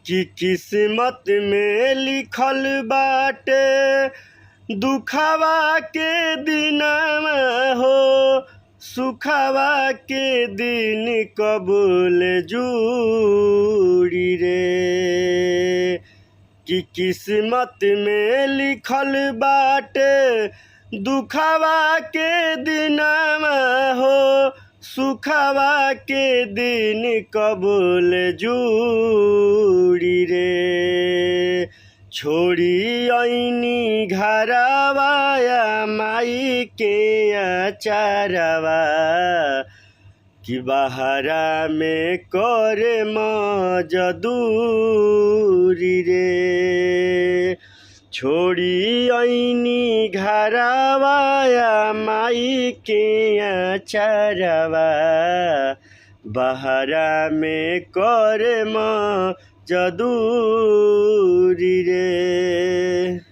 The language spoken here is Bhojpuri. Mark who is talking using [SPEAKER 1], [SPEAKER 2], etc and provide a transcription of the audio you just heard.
[SPEAKER 1] कि किस्मत में लिखल बाटे दुखवा के दिनमा हो सुखवा के दिन कबूल जुड़ी रे। कि किस्मत में लिखल बाटे दुखवा के दिनमा हो सुखवा के दिन कबूल जुड़ी रे। छोड़ी आईनी घरवाया माई के अचारवा कि बहरा में करे मजदूरी रे। छोड़ी आईनी घरवाया माई के अचारवा बहरा में करे मजदूरी रे।